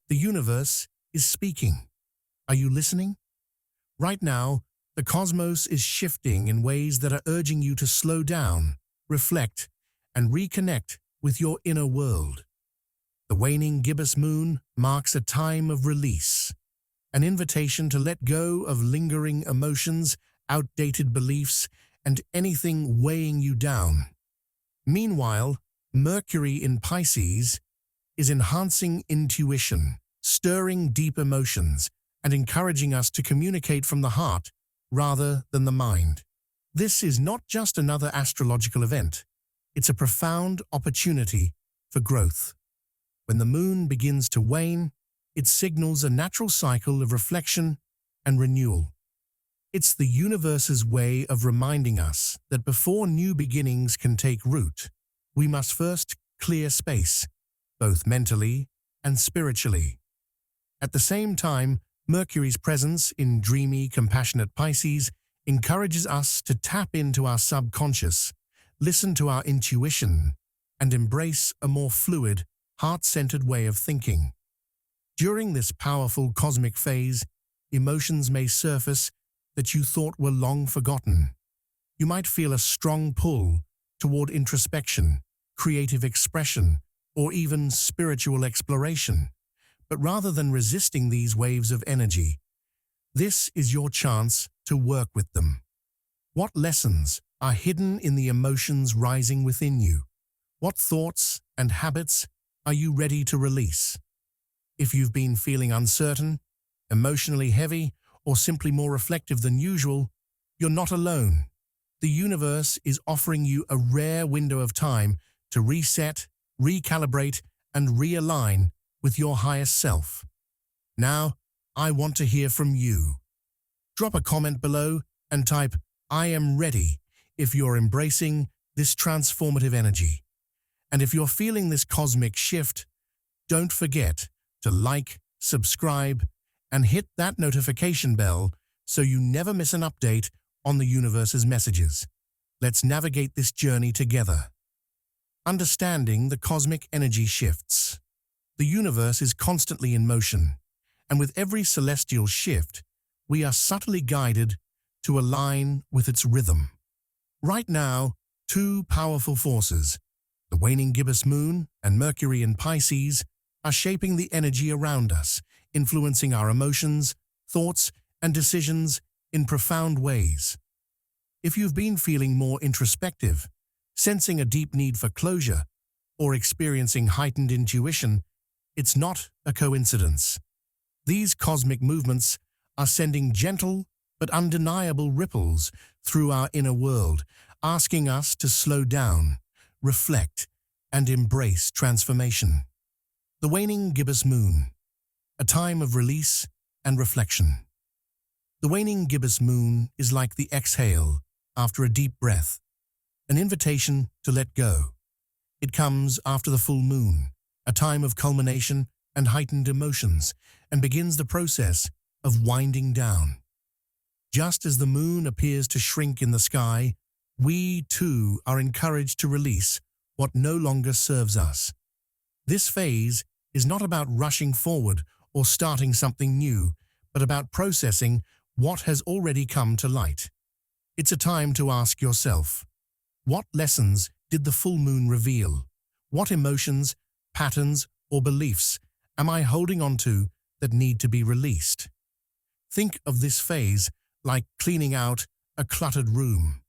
The universe is speaking. Are you listening? Right now, the cosmos is shifting in ways that are urging you to slow down, reflect, and reconnect with your inner world. The waning gibbous moon marks a time of release, an invitation to let go of lingering emotions, outdated beliefs, and anything weighing you down. Meanwhile, Mercury in Pisces is enhancing intuition, stirring deep emotions, and encouraging us to communicate from the heart rather than the mind. This is not just another astrological event. It's a profound opportunity for growth. When the moon begins to wane, it signals a natural cycle of reflection and renewal. It's the universe's way of reminding us that before new beginnings can take root, we must first clear space, both mentally and spiritually. At the same time, Mercury's presence in dreamy, compassionate Pisces encourages us to tap into our subconscious, listen to our intuition, and embrace a more fluid, heart-centered way of thinking. During this powerful cosmic phase, emotions may surface that you thought were long forgotten. You might feel a strong pull toward introspection, creative expression, or even spiritual exploration. But rather than resisting these waves of energy, this is your chance to work with them. What lessons are hidden in the emotions rising within you? What thoughts and habits are you ready to release? If you've been feeling uncertain, emotionally heavy, or simply more reflective than usual, you're not alone. The universe is offering you a rare window of time to reset, recalibrate, and realign with your highest self. Now, I want to hear from you. Drop a comment below and type, "I am ready," if you're embracing this transformative energy. And if you're feeling this cosmic shift, don't forget to like, subscribe, and hit that notification bell so you never miss an update on the universe's messages. Let's navigate this journey together. Understanding the cosmic energy shifts. The universe is constantly in motion, and with every celestial shift, we are subtly guided to align with its rhythm. Right now, two powerful forces, the waning gibbous moon and Mercury in Pisces, are shaping the energy around us, influencing our emotions, thoughts, and decisions in profound ways. If you've been feeling more introspective, sensing a deep need for closure, or experiencing heightened intuition, it's not a coincidence. These cosmic movements are sending gentle but undeniable ripples through our inner world, asking us to slow down, reflect, and embrace transformation. The waning gibbous moon, a time of release and reflection. The waning gibbous moon is like the exhale after a deep breath, an invitation to let go. It comes after the full moon, a time of culmination and heightened emotions, and begins the process of winding down. Just as the moon appears to shrink in the sky, we too are encouraged to release what no longer serves us. This phase is not about rushing forward or starting something new, but about processing what has already come to light. It's a time to ask yourself, what lessons did the full moon reveal? What emotions, patterns, or beliefs am I holding on to that need to be released? Think of this phase like cleaning out a cluttered room.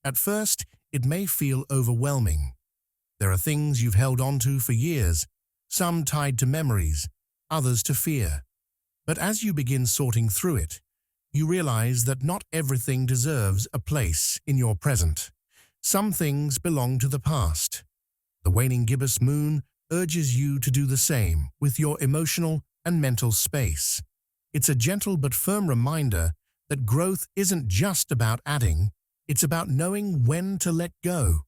At first, it may feel overwhelming. There are things you've held on to for years, some tied to memories, others to fear. But as you begin sorting through it, you realize that not everything deserves a place in your present. Some things belong to the past. The waning gibbous moon urges you to do the same with your emotional and mental space. It's a gentle but firm reminder that growth isn't just about adding, it's about knowing when to let go.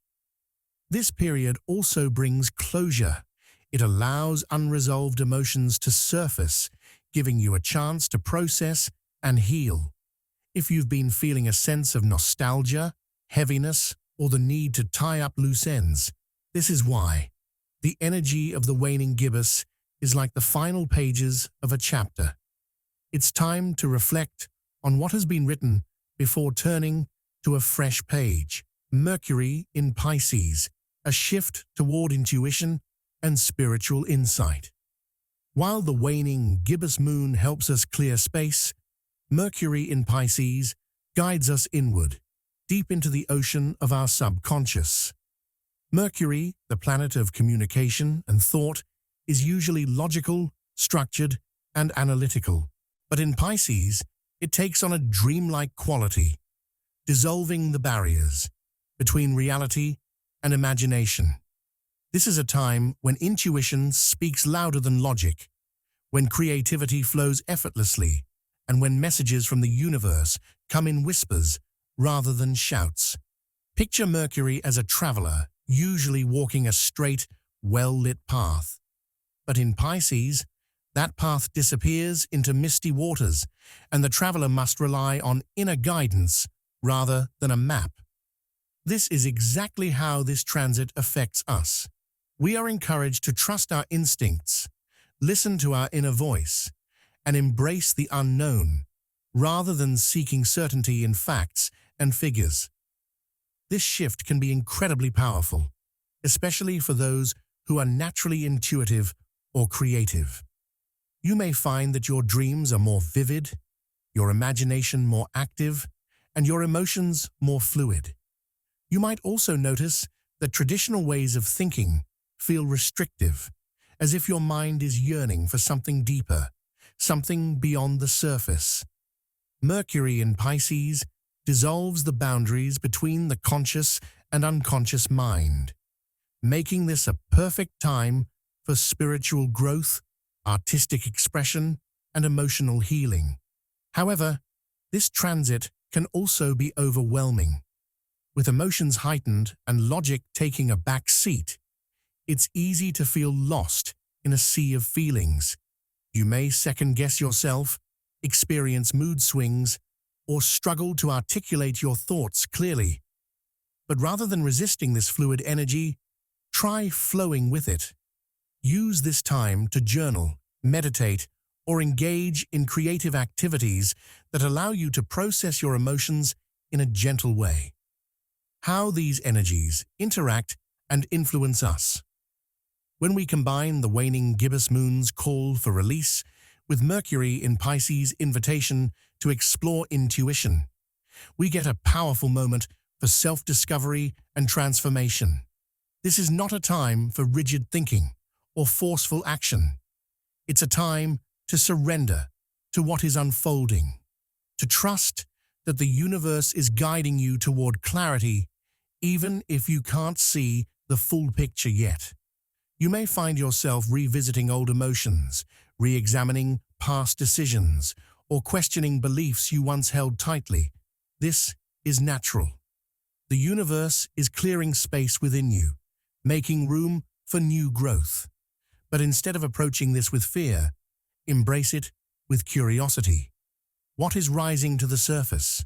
This period also brings closure. It allows unresolved emotions to surface, giving you a chance to process and heal. If you've been feeling a sense of nostalgia, heaviness, or the need to tie up loose ends, this is why. The energy of the waning gibbous is like the final pages of a chapter. It's time to reflect on what has been written before turning to a fresh page. Mercury in Pisces, a shift toward intuition and spiritual insight. While the waning gibbous moon helps us clear space, Mercury in Pisces guides us inward, deep into the ocean of our subconscious. Mercury, the planet of communication and thought, is usually logical, structured, and analytical. But in Pisces, it takes on a dreamlike quality, dissolving the barriers between reality and imagination. This is a time when intuition speaks louder than logic, when creativity flows effortlessly, and when messages from the universe come in whispers rather than shouts. Picture Mercury as a traveler, usually walking a straight, well-lit path. But in Pisces, that path disappears into misty waters, and the traveler must rely on inner guidance rather than a map. This is exactly how this transit affects us. We are encouraged to trust our instincts, listen to our inner voice, and embrace the unknown, rather than seeking certainty in facts and figures. This shift can be incredibly powerful, especially for those who are naturally intuitive or creative. You may find that your dreams are more vivid, your imagination more active, and your emotions more fluid. You might also notice that traditional ways of thinking feel restrictive, as if your mind is yearning for something deeper, something beyond the surface. Mercury in Pisces dissolves the boundaries between the conscious and unconscious mind, making this a perfect time for spiritual growth, artistic expression, and emotional healing. However, this transit can also be overwhelming. With emotions heightened and logic taking a back seat, it's easy to feel lost in a sea of feelings. You may second-guess yourself, experience mood swings, or struggle to articulate your thoughts clearly. But rather than resisting this fluid energy, try flowing with it. Use this time to journal, meditate, or engage in creative activities that allow you to process your emotions in a gentle way. How these energies interact and influence us. When we combine the waning gibbous moon's call for release with Mercury in Pisces' invitation to explore intuition, we get a powerful moment for self-discovery and transformation. This is not a time for rigid thinking or forceful action. It's a time to surrender to what is unfolding, to trust that the universe is guiding you toward clarity, even if you can't see the full picture yet. You may find yourself revisiting old emotions, re-examining past decisions, or questioning beliefs you once held tightly. This is natural. The universe is clearing space within you, making room for new growth. But instead of approaching this with fear, embrace it with curiosity. What is rising to the surface?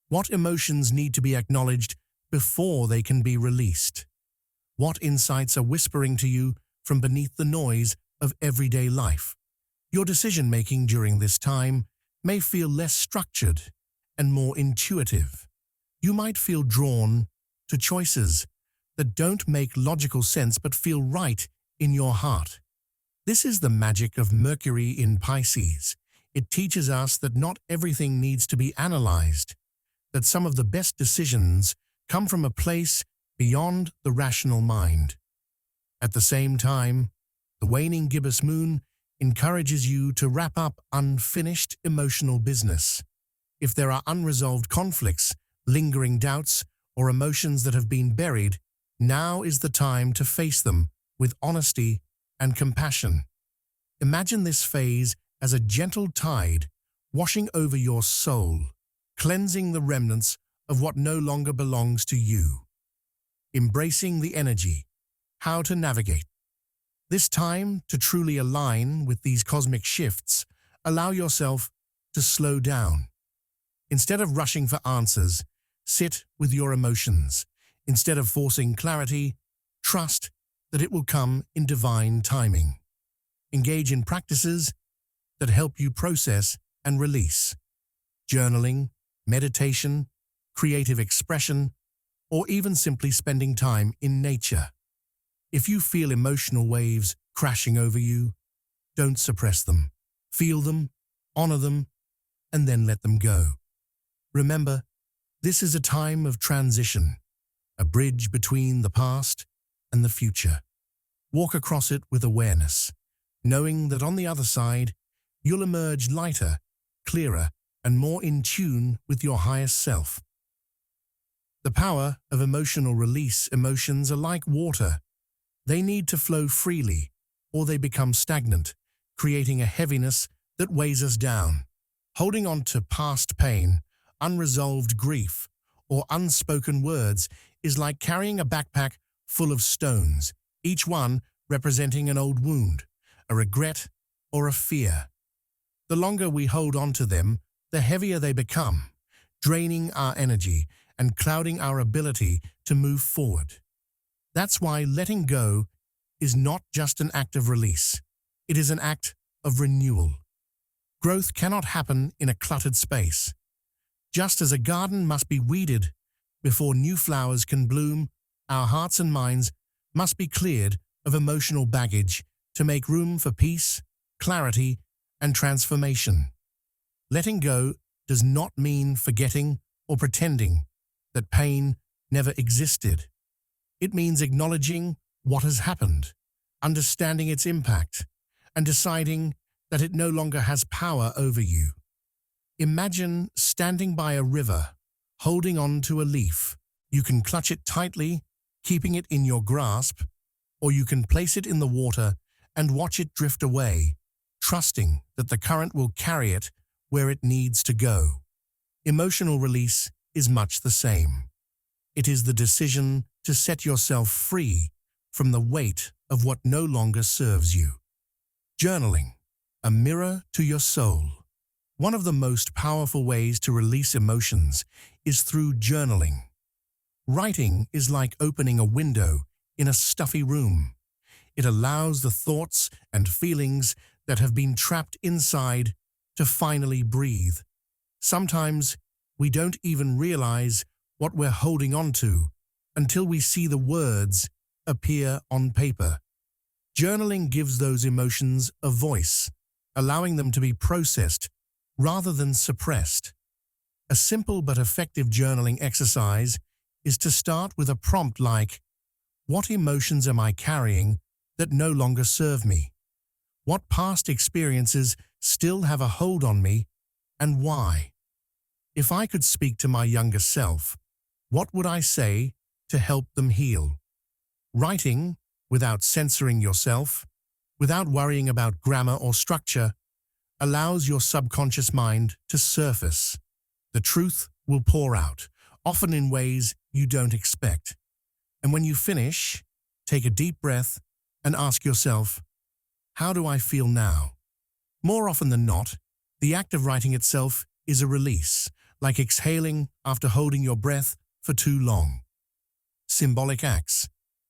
What emotions need to be acknowledged before they can be released? What insights are whispering to you from beneath the noise of everyday life? Your decision-making during this time may feel less structured and more intuitive. You might feel drawn to choices that don't make logical sense but feel right in your heart. This is the magic of Mercury in Pisces. It teaches us that not everything needs to be analyzed, that some of the best decisions come from a place beyond the rational mind. At the same time, the waning gibbous moon encourages you to wrap up unfinished emotional business. If there are unresolved conflicts, lingering doubts, or emotions that have been buried, now is the time to face them with honesty and compassion. Imagine this phase as a gentle tide washing over your soul, cleansing the remnants of what no longer belongs to you. Embracing the energy, how to navigate. This time, to truly align with these cosmic shifts, allow yourself to slow down. Instead of rushing for answers, sit with your emotions. Instead of forcing clarity, trust that it will come in divine timing. Engage in practices that help you process and release. Journaling, meditation, creative expression, or even simply spending time in nature. If you feel emotional waves crashing over you, don't suppress them. Feel them, honor them, and then let them go. Remember, this is a time of transition, a bridge between the past and the future. Walk across it with awareness, knowing that on the other side, you'll emerge lighter, clearer, and more in tune with your highest self. The power of emotional release. Emotions are like water. They need to flow freely, or they become stagnant, creating a heaviness that weighs us down. Holding on to past pain, unresolved grief, or unspoken words is like carrying a backpack full of stones, each one representing an old wound, a regret, or a fear. The longer we hold on to them, the heavier they become, draining our energy and clouding our ability to move forward. That's why letting go is not just an act of release. It is an act of renewal. Growth cannot happen in a cluttered space. Just as a garden must be weeded before new flowers can bloom, our hearts and minds must be cleared of emotional baggage to make room for peace, clarity, and transformation. Letting go does not mean forgetting or pretending that pain never existed. It means acknowledging what has happened, understanding its impact, and deciding that it no longer has power over you. Imagine standing by a river, holding on to a leaf. You can clutch it tightly, keeping it in your grasp, or you can place it in the water and watch it drift away, trusting that the current will carry it where it needs to go. Emotional release is much the same. It is the decision to set yourself free from the weight of what no longer serves you. Journaling, a mirror to your soul. One of the most powerful ways to release emotions is through journaling. Writing is like opening a window in a stuffy room. It allows the thoughts and feelings that have been trapped inside to finally breathe. Sometimes we don't even realize what we're holding on to until we see the words appear on paper. Journaling gives those emotions a voice, allowing them to be processed rather than suppressed. A simple but effective journaling exercise is to start with a prompt like, "What emotions am I carrying that no longer serve me? What past experiences still have a hold on me, and why? If I could speak to my younger self, what would I say to help them heal?" Writing, without censoring yourself, without worrying about grammar or structure, allows your subconscious mind to surface. The truth will pour out, often in ways you don't expect. And when you finish, take a deep breath and ask yourself, "How do I feel now?" More often than not, the act of writing itself is a release, like exhaling after holding your breath for too long. Symbolic acts,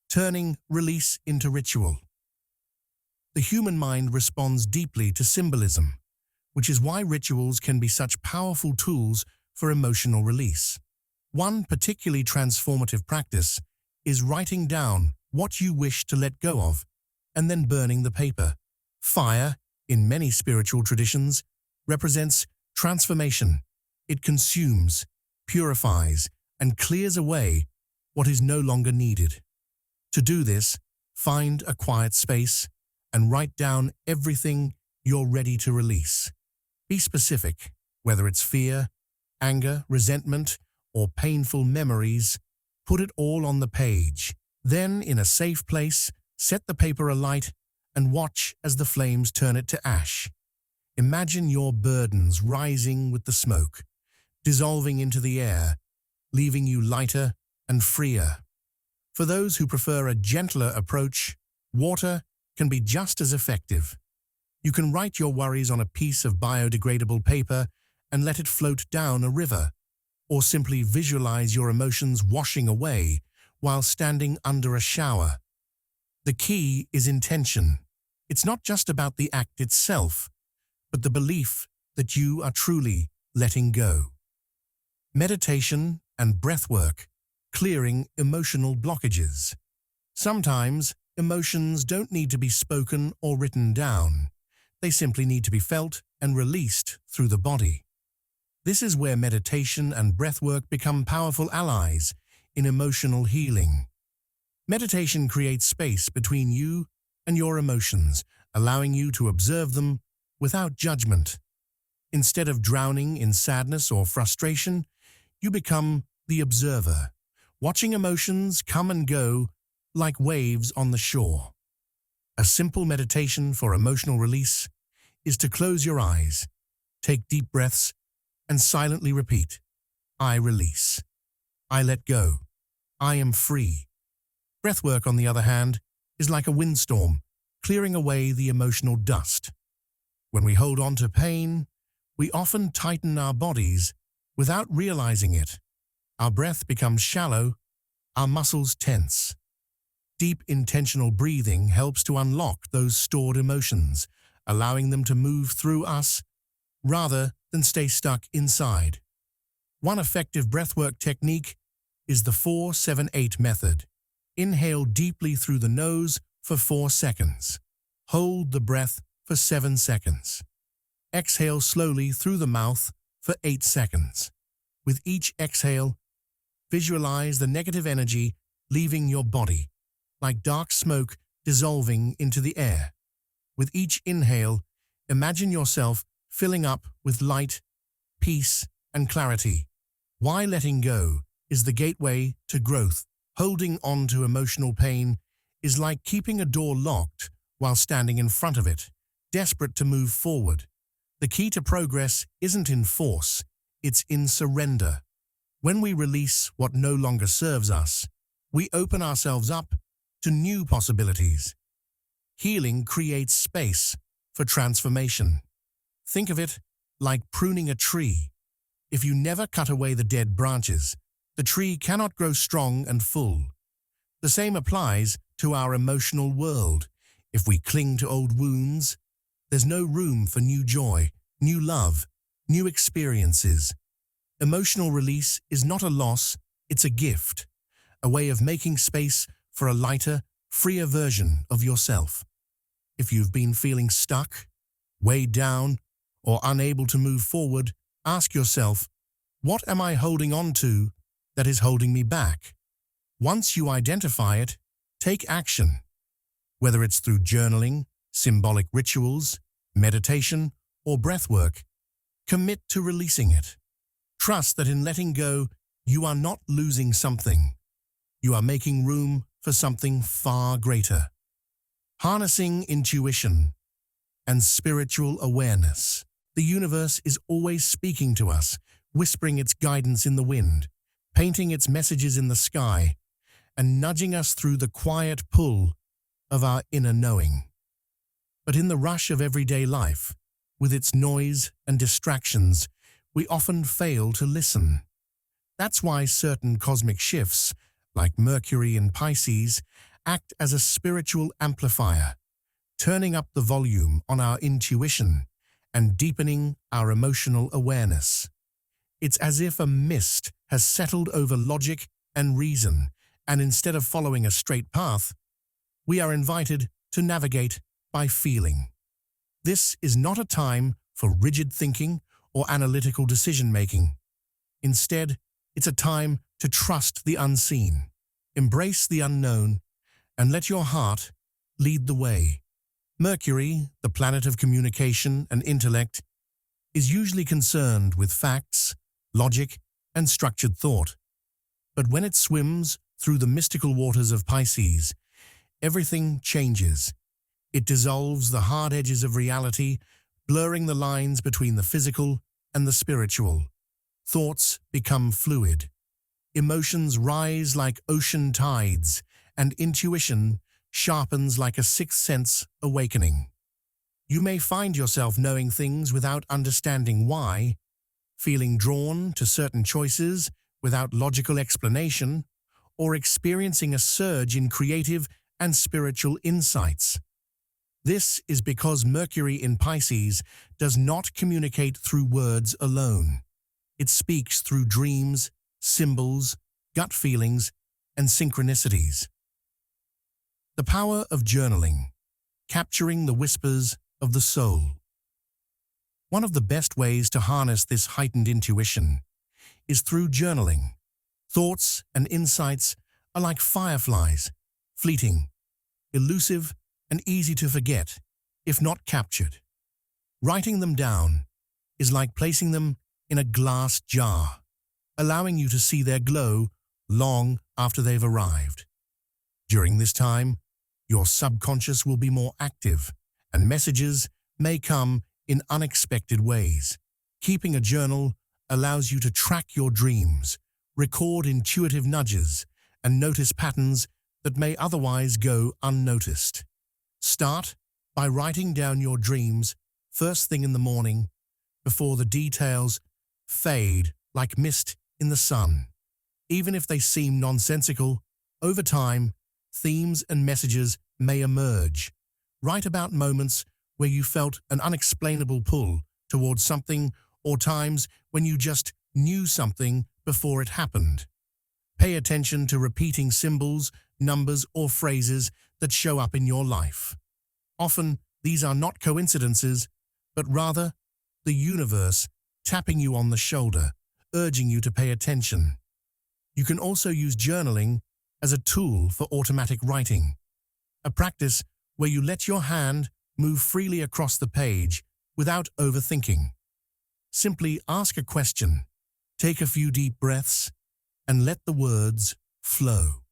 turning release into ritual. The human mind responds deeply to symbolism, which is why rituals can be such powerful tools for emotional release. One particularly transformative practice is writing down what you wish to let go of and then burning the paper. Fire, in many spiritual traditions, represents transformation. It consumes, purifies, and clears away what is no longer needed. To do this, find a quiet space and write down everything you're ready to release. Be specific, whether it's fear, anger, resentment, or painful memories. Put it all on the page. Then, in a safe place, set the paper alight and watch as the flames turn it to ash. Imagine your burdens rising with the smoke, dissolving into the air, leaving you lighter and freer. For those who prefer a gentler approach, water can be just as effective. You can write your worries on a piece of biodegradable paper and let it float down a river, or simply visualize your emotions washing away while standing under a shower. The key is intention. It's not just about the act itself, but the belief that you are truly letting go. Meditation and breathwork, clearing emotional blockages. Sometimes emotions don't need to be spoken or written down. They simply need to be felt and released through the body. This is where meditation and breathwork become powerful allies in emotional healing. Meditation creates space between you and your emotions, allowing you to observe them without judgment. Instead of drowning in sadness or frustration, you become the observer, watching emotions come and go like waves on the shore. A simple meditation for emotional release is to close your eyes, take deep breaths, and silently repeat, I release. I let go. I am free. Breathwork, on the other hand, is like a windstorm, clearing away the emotional dust. When we hold on to pain, we often tighten our bodies without realizing it. Our breath becomes shallow, our muscles tense. Deep, intentional breathing helps to unlock those stored emotions, allowing them to move through us rather than stay stuck inside. One effective breathwork technique is the 4-7-8 method. Inhale deeply through the nose for 4 seconds. Hold the breath for 7 seconds. Exhale slowly through the mouth for 8 seconds. With each exhale, visualize the negative energy leaving your body, like dark smoke dissolving into the air. With each inhale, imagine yourself filling up with light, peace, and clarity. Why letting go is the gateway to growth. Holding on to emotional pain is like keeping a door locked while standing in front of it, desperate to move forward. The key to progress isn't in force, it's in surrender. When we release what no longer serves us, we open ourselves up to new possibilities. Healing creates space for transformation. Think of it like pruning a tree. If you never cut away the dead branches, the tree cannot grow strong and full. The same applies to our emotional world. If we cling to old wounds, there's no room for new joy, new love, new experiences. Emotional release is not a loss, it's a gift, a way of making space for a lighter, freer version of yourself. If you've been feeling stuck, weighed down, or unable to move forward, ask yourself, what am I holding on to that is holding me back? Once you identify it, take action. Whether it's through journaling, symbolic rituals, meditation, or breathwork, commit to releasing it. Trust that in letting go, you are not losing something. You are making room for something far greater. Harnessing intuition and spiritual awareness. The universe is always speaking to us, whispering its guidance in the wind, painting its messages in the sky, and nudging us through the quiet pull of our inner knowing. But in the rush of everyday life, with its noise and distractions, we often fail to listen. That's why certain cosmic shifts, like Mercury in Pisces, act as a spiritual amplifier, turning up the volume on our intuition and deepening our emotional awareness. It's as if a mist has settled over logic and reason, and instead of following a straight path, we are invited to navigate by feeling. This is not a time for rigid thinking or analytical decision-making. Instead, it's a time to trust the unseen, embrace the unknown, and let your heart lead the way. Mercury, the planet of communication and intellect, is usually concerned with facts, logic, and structured thought. But when it swims through the mystical waters of Pisces, everything changes. It dissolves the hard edges of reality, blurring the lines between the physical and the spiritual. Thoughts become fluid. Emotions rise like ocean tides, and intuition sharpens like a sixth sense awakening. You may find yourself knowing things without understanding why, feeling drawn to certain choices without logical explanation, or experiencing a surge in creative and spiritual insights. This is because Mercury in Pisces does not communicate through words alone. It speaks through dreams, symbols, gut feelings, and synchronicities. The power of journaling, capturing the whispers of the soul. One of the best ways to harness this heightened intuition is through journaling. Thoughts and insights are like fireflies, fleeting, elusive, and easy to forget if not captured. Writing them down is like placing them in a glass jar, allowing you to see their glow long after they've arrived. During this time, your subconscious will be more active, and messages may come in unexpected ways. Keeping a journal allows you to track your dreams, record intuitive nudges, and notice patterns that may otherwise go unnoticed. Start by writing down your dreams first thing in the morning, before the details fade like mist in the sun. Even if they seem nonsensical, over time, themes and messages may emerge. Write about moments where you felt an unexplainable pull towards something, or times when you just knew something before it happened. Pay attention to repeating symbols, numbers, or phrases that show up in your life. Often, these are not coincidences, but rather the universe tapping you on the shoulder, urging you to pay attention. You can also use journaling as a tool for automatic writing, a practice where you let your hand move freely across the page without overthinking. Simply ask a question, take a few deep breaths, and let the words flow.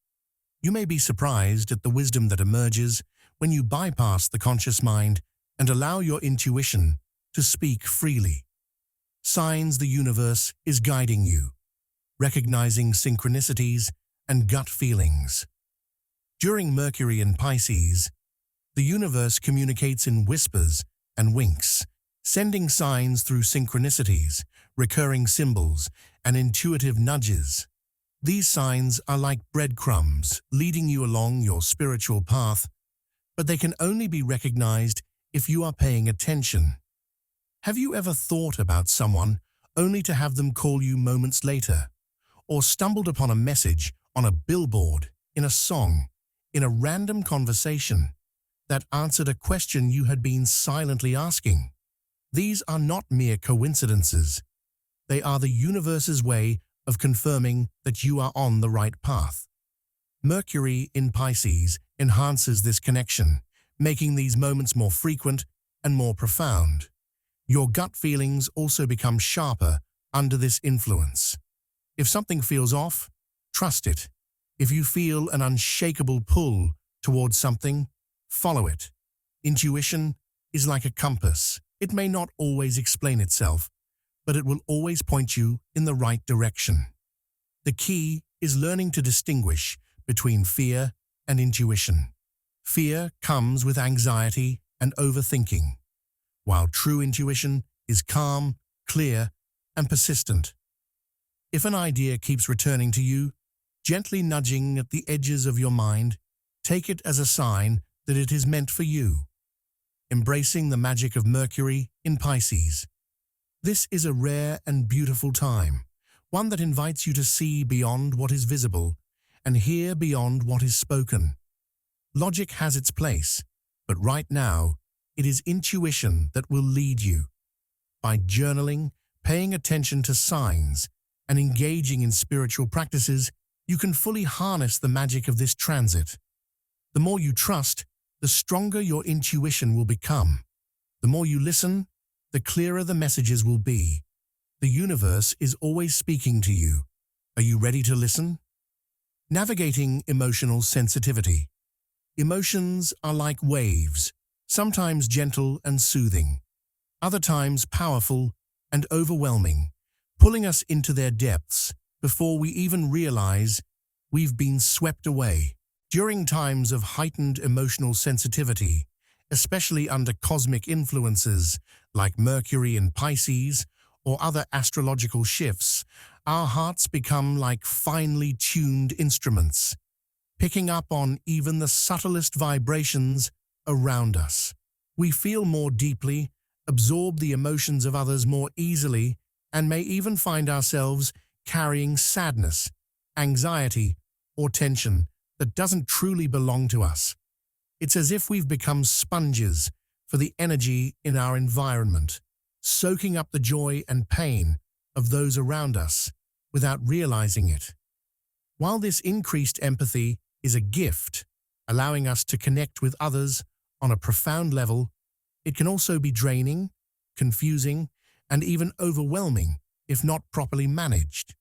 You may be surprised at the wisdom that emerges when you bypass the conscious mind and allow your intuition to speak freely. Signs the universe is guiding you, recognizing synchronicities and gut feelings. During Mercury in Pisces, the universe communicates in whispers and winks, sending signs through synchronicities, recurring symbols, and intuitive nudges. These signs are like breadcrumbs leading you along your spiritual path, but they can only be recognized if you are paying attention. Have you ever thought about someone only to have them call you moments later, or stumbled upon a message on a billboard, in a song, in a random conversation that answered a question you had been silently asking? These are not mere coincidences. They are the universe's way of confirming that you are on the right path. Mercury in Pisces enhances this connection, making these moments more frequent and more profound. Your gut feelings also become sharper under this influence. If something feels off, trust it. If you feel an unshakable pull towards something, follow it. Intuition is like a compass. It may not always explain itself, but it will always point you in the right direction. The key is learning to distinguish between fear and intuition. Fear comes with anxiety and overthinking, while true intuition is calm, clear, and persistent. If an idea keeps returning to you, gently nudging at the edges of your mind, take it as a sign that it is meant for you. Embracing the magic of Mercury in Pisces. This is a rare and beautiful time, one that invites you to see beyond what is visible and hear beyond what is spoken. Logic has its place, but right now, it is intuition that will lead you. By journaling, paying attention to signs, and engaging in spiritual practices, you can fully harness the magic of this transit. The more you trust, the stronger your intuition will become. The more you listen, the clearer the messages will be. The universe is always speaking to you. Are you ready to listen? Navigating emotional sensitivity. Emotions are like waves, sometimes gentle and soothing, other times powerful and overwhelming, pulling us into their depths before we even realize we've been swept away. During times of heightened emotional sensitivity, especially under cosmic influences like Mercury in Pisces or other astrological shifts, our hearts become like finely tuned instruments, picking up on even the subtlest vibrations around us. We feel more deeply, absorb the emotions of others more easily, and may even find ourselves carrying sadness, anxiety, or tension that doesn't truly belong to us. It's as if we've become sponges for the energy in our environment, soaking up the joy and pain of those around us without realizing it. While this increased empathy is a gift, allowing us to connect with others on a profound level, it can also be draining, confusing, and even overwhelming if not properly managed.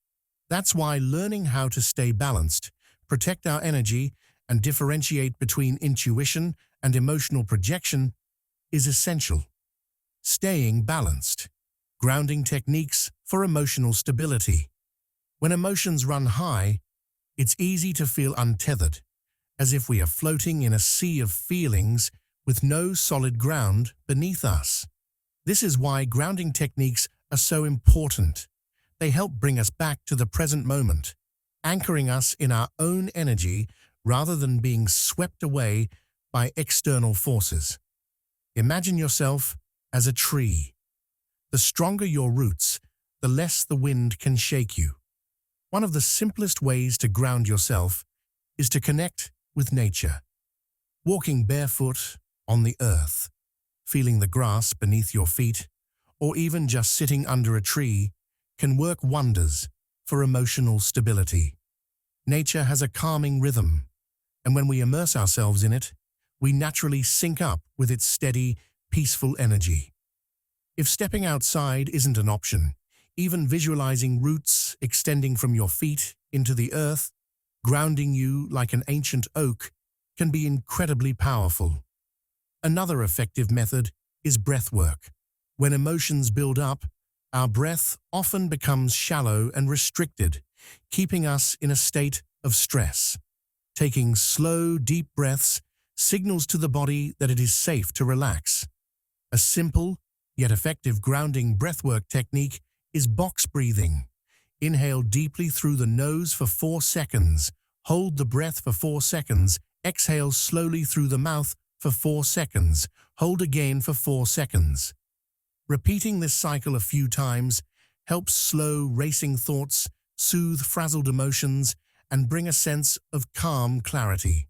That's why learning how to stay balanced, protect our energy, and differentiate between intuition and emotional projection is essential. Staying balanced. Grounding techniques for emotional stability. When emotions run high, it's easy to feel untethered, as if we are floating in a sea of feelings with no solid ground beneath us. This is why grounding techniques are so important. They help bring us back to the present moment, anchoring us in our own energy rather than being swept away by external forces. Imagine yourself as a tree. The stronger your roots, the less the wind can shake you. One of the simplest ways to ground yourself is to connect with nature. Walking barefoot on the earth, feeling the grass beneath your feet, or even just sitting under a tree can work wonders for emotional stability. Nature has a calming rhythm, and when we immerse ourselves in it, we naturally sync up with its steady, peaceful energy. If stepping outside isn't an option, even visualizing roots extending from your feet into the earth, grounding you like an ancient oak, can be incredibly powerful. Another effective method is breath work. When emotions build up, our breath often becomes shallow and restricted, keeping us in a state of stress. Taking slow, deep breaths signals to the body that it is safe to relax. A simple, yet effective grounding breathwork technique is box breathing. Inhale deeply through the nose for 4 seconds, hold the breath for 4 seconds, exhale slowly through the mouth for 4 seconds, hold again for 4 seconds. Repeating this cycle a few times helps slow racing thoughts, soothe frazzled emotions, and bring a sense of calm clarity.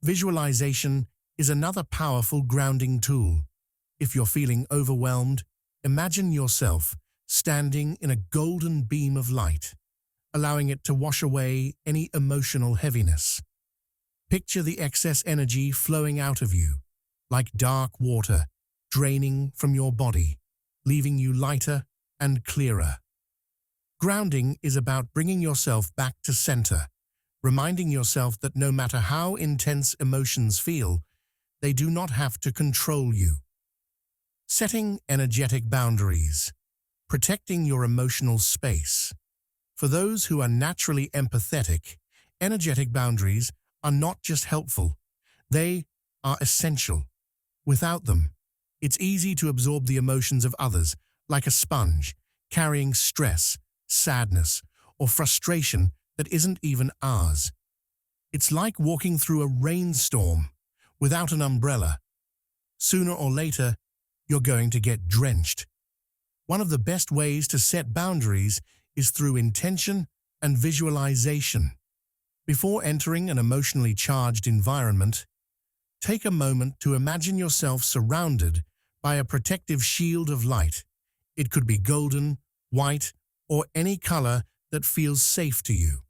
Visualization is another powerful grounding tool. If you're feeling overwhelmed, imagine yourself standing in a golden beam of light, allowing it to wash away any emotional heaviness. Picture the excess energy flowing out of you, like dark water draining from your body, leaving you lighter and clearer. Grounding is about bringing yourself back to center, reminding yourself that no matter how intense emotions feel, they do not have to control you. Setting energetic boundaries. Protecting your emotional space. For those who are naturally empathetic, energetic boundaries are not just helpful, they are essential. Without them, it's easy to absorb the emotions of others like a sponge, carrying stress, sadness, or frustration that isn't even ours. It's like walking through a rainstorm without an umbrella. Sooner or later, you're going to get drenched. One of the best ways to set boundaries is through intention and visualization. Before entering an emotionally charged environment, take a moment to imagine yourself surrounded by a protective shield of light. It could be golden, white, or any color that feels safe to you.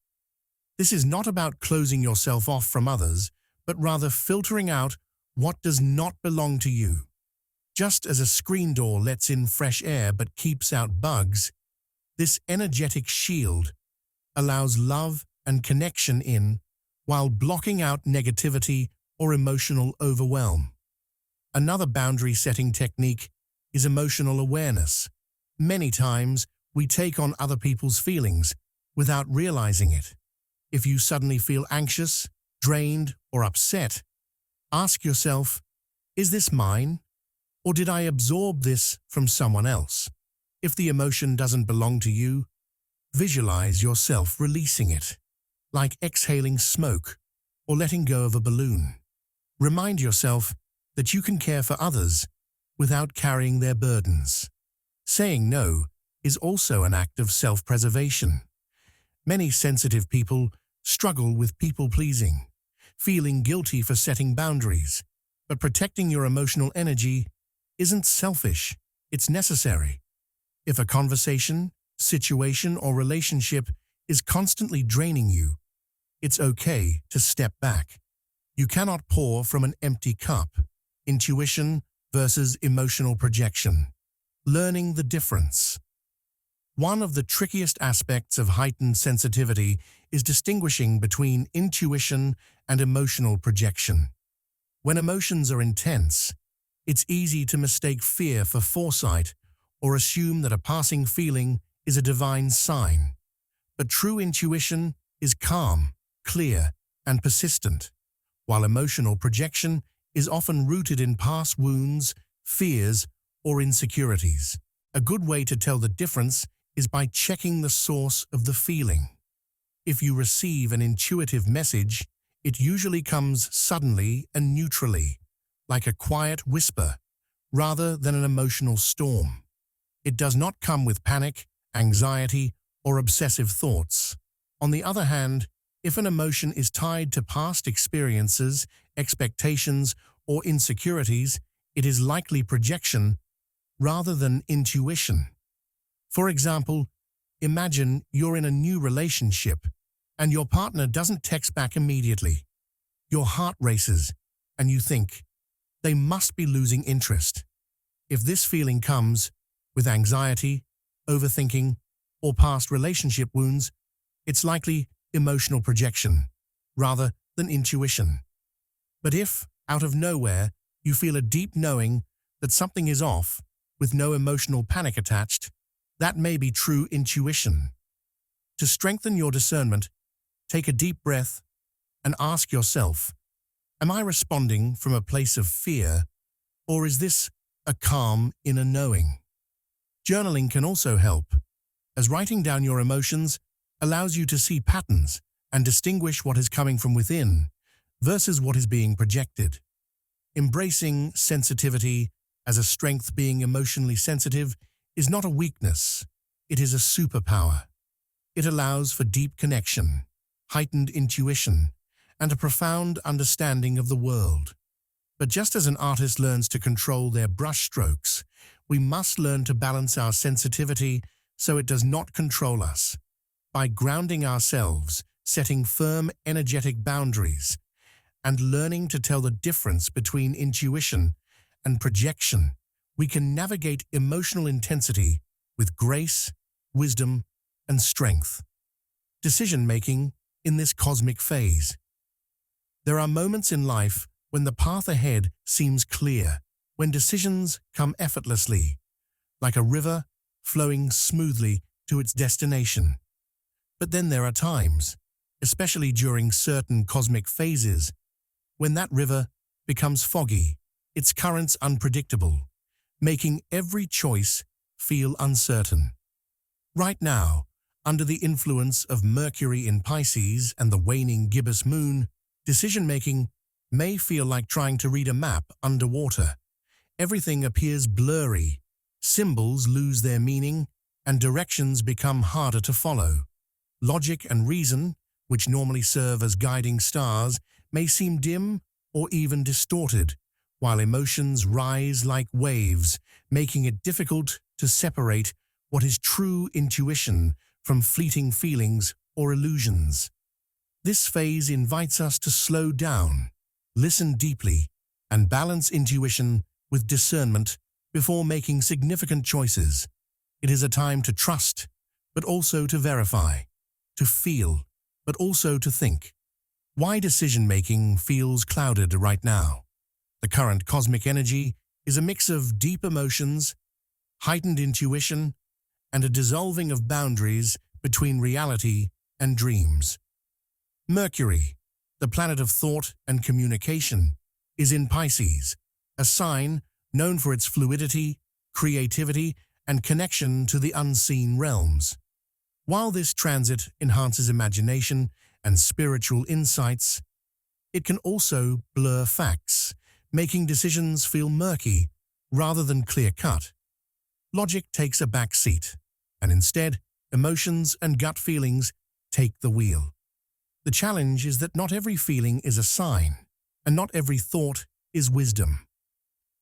This is not about closing yourself off from others, but rather filtering out what does not belong to you. Just as a screen door lets in fresh air but keeps out bugs, this energetic shield allows love and connection in while blocking out negativity or emotional overwhelm. Another boundary-setting technique is emotional awareness. Many times, we take on other people's feelings without realizing it. If you suddenly feel anxious, drained, or upset, ask yourself, is this mine? Or did I absorb this from someone else? If the emotion doesn't belong to you, visualize yourself releasing it, like exhaling smoke or letting go of a balloon. Remind yourself that you can care for others without carrying their burdens. Saying no is also an act of self-preservation. Many sensitive people struggle with people-pleasing, feeling guilty for setting boundaries, but protecting your emotional energy isn't selfish, it's necessary. If a conversation, situation, or relationship is constantly draining you, it's okay to step back. You cannot pour from an empty cup. Intuition versus emotional projection. Learning the difference. One of the trickiest aspects of heightened sensitivity is distinguishing between intuition and emotional projection. When emotions are intense, it's easy to mistake fear for foresight or assume that a passing feeling is a divine sign. But true intuition is calm, clear, and persistent, while emotional projection is often rooted in past wounds, fears, or insecurities. A good way to tell the difference is by checking the source of the feeling. If you receive an intuitive message, it usually comes suddenly and neutrally, like a quiet whisper, rather than an emotional storm. It does not come with panic, anxiety, or obsessive thoughts. On the other hand, if an emotion is tied to past experiences, expectations, or insecurities, it is likely projection rather than intuition. For example, imagine you're in a new relationship and your partner doesn't text back immediately. Your heart races and you think, they must be losing interest. If this feeling comes with anxiety, overthinking, or past relationship wounds, it's likely emotional projection rather than intuition. But if, out of nowhere, you feel a deep knowing that something is off with no emotional panic attached, that may be true intuition. To strengthen your discernment, take a deep breath and ask yourself, am I responding from a place of fear, or is this a calm inner knowing? Journaling can also help, as writing down your emotions allows you to see patterns and distinguish what is coming from within versus what is being projected. Embracing sensitivity as a strength, being emotionally sensitive is not a weakness, it is a superpower. It allows for deep connection, heightened intuition, and a profound understanding of the world. But just as an artist learns to control their brushstrokes, we must learn to balance our sensitivity so it does not control us. By grounding ourselves, setting firm energetic boundaries, and learning to tell the difference between intuition and projection, we can navigate emotional intensity with grace, wisdom, and strength. Decision-making in this cosmic phase. There are moments in life when the path ahead seems clear, when decisions come effortlessly, like a river flowing smoothly to its destination. But then there are times, especially during certain cosmic phases, when that river becomes foggy, its currents unpredictable, making every choice feel uncertain. Right now, under the influence of Mercury in Pisces and the waning gibbous moon, decision-making may feel like trying to read a map underwater. Everything appears blurry, symbols lose their meaning, and directions become harder to follow. Logic and reason, which normally serve as guiding stars, may seem dim or even distorted, while emotions rise like waves, making it difficult to separate what is true intuition from fleeting feelings or illusions. This phase invites us to slow down, listen deeply, and balance intuition with discernment before making significant choices. It is a time to trust, but also to verify, to feel, but also to think. Why decision-making feels clouded right now? The current cosmic energy is a mix of deep emotions, heightened intuition, and a dissolving of boundaries between reality and dreams. Mercury, the planet of thought and communication, is in Pisces, a sign known for its fluidity, creativity, and connection to the unseen realms. While this transit enhances imagination and spiritual insights, it can also blur facts, making decisions feel murky rather than clear-cut. Logic takes a back seat, and instead, emotions and gut feelings take the wheel. The challenge is that not every feeling is a sign, and not every thought is wisdom.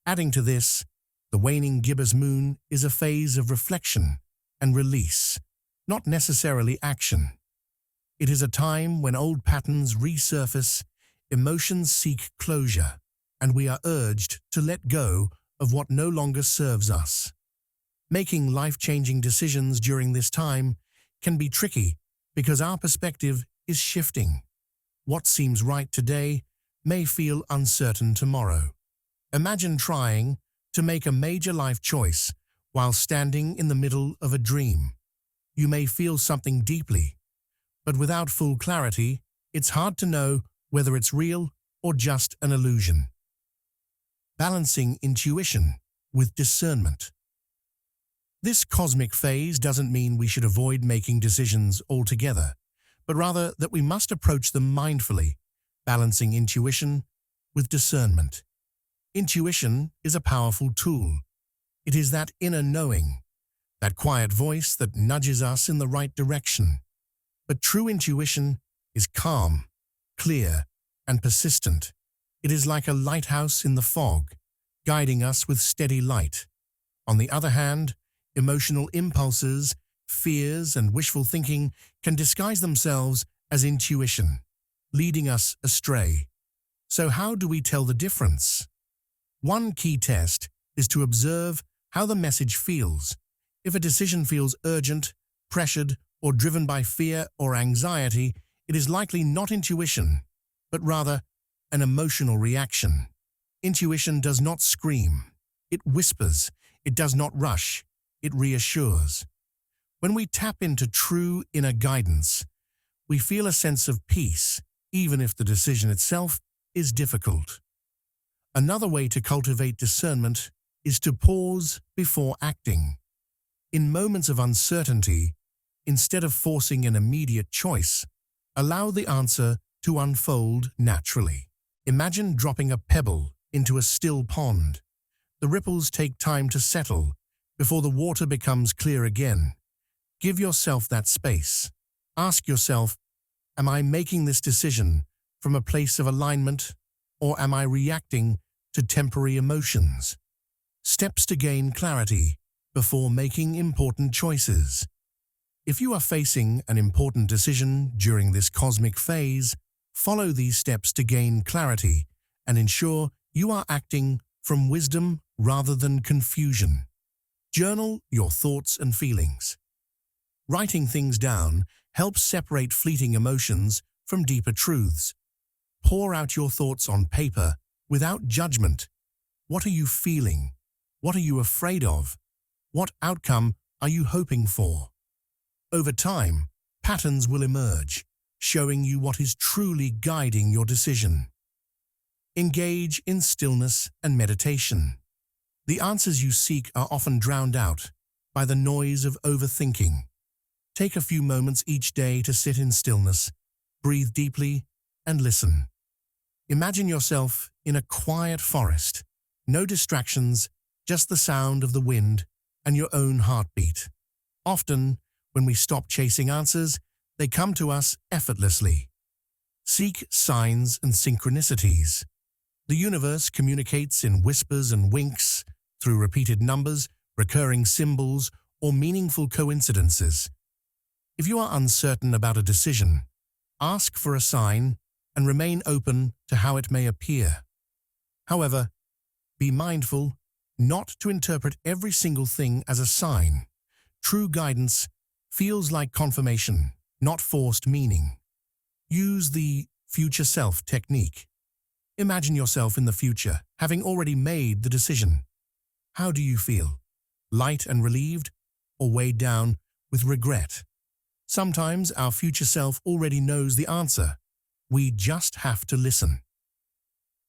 Adding to this, the waning gibbous moon is a phase of reflection and release, not necessarily action. It is a time when old patterns resurface, emotions seek closure, and we are urged to let go of what no longer serves us. Making life-changing decisions during this time can be tricky because our perspective is shifting. What seems right today may feel uncertain tomorrow. Imagine trying to make a major life choice while standing in the middle of a dream. You may feel something deeply, but without full clarity, it's hard to know whether it's real or just an illusion. Balancing intuition with discernment. This cosmic phase doesn't mean we should avoid making decisions altogether, but rather that we must approach them mindfully, balancing intuition with discernment. Intuition is a powerful tool. It is that inner knowing, that quiet voice that nudges us in the right direction. But true intuition is calm, clear, and persistent. It is like a lighthouse in the fog, guiding us with steady light. On the other hand, emotional impulses, fears, and wishful thinking can disguise themselves as intuition, leading us astray. So how do we tell the difference? One key test is to observe how the message feels. If a decision feels urgent, pressured, or driven by fear or anxiety, it is likely not intuition, but rather an emotional reaction. Intuition does not scream. It whispers. It does not rush. It reassures. When we tap into true inner guidance, we feel a sense of peace, even if the decision itself is difficult. Another way to cultivate discernment is to pause before acting. In moments of uncertainty, instead of forcing an immediate choice, allow the answer to unfold naturally. Imagine dropping a pebble into a still pond. The ripples take time to settle before the water becomes clear again. Give yourself that space. Ask yourself, am I making this decision from a place of alignment, or am I reacting to temporary emotions? Steps to gain clarity before making important choices. If you are facing an important decision during this cosmic phase, follow these steps to gain clarity and ensure you are acting from wisdom rather than confusion. Journal your thoughts and feelings. Writing things down helps separate fleeting emotions from deeper truths. Pour out your thoughts on paper without judgment. What are you feeling? What are you afraid of? What outcome are you hoping for? Over time, patterns will emerge, showing you what is truly guiding your decision. Engage in stillness and meditation. The answers you seek are often drowned out by the noise of overthinking. Take a few moments each day to sit in stillness, breathe deeply, and listen. Imagine yourself in a quiet forest. No distractions, just the sound of the wind and your own heartbeat. Often, when we stop chasing answers, they come to us effortlessly. Seek signs and synchronicities. The universe communicates in whispers and winks, through repeated numbers, recurring symbols, or meaningful coincidences. If you are uncertain about a decision, ask for a sign and remain open to how it may appear. However, be mindful not to interpret every single thing as a sign. True guidance feels like confirmation, not forced meaning. Use the future self technique. Imagine yourself in the future, having already made the decision. How do you feel? Light and relieved, or weighed down with regret? Sometimes our future self already knows the answer. We just have to listen.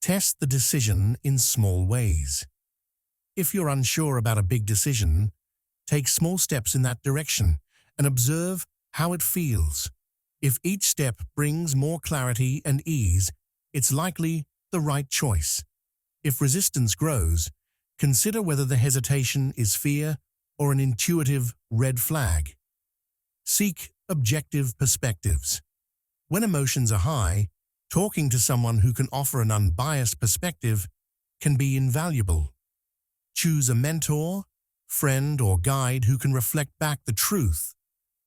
Test the decision in small ways. If you're unsure about a big decision, take small steps in that direction and observe how it feels. If each step brings more clarity and ease, it's likely the right choice. If resistance grows, consider whether the hesitation is fear or an intuitive red flag. Seek objective perspectives. When emotions are high, talking to someone who can offer an unbiased perspective can be invaluable. Choose a mentor, friend, or guide who can reflect back the truth,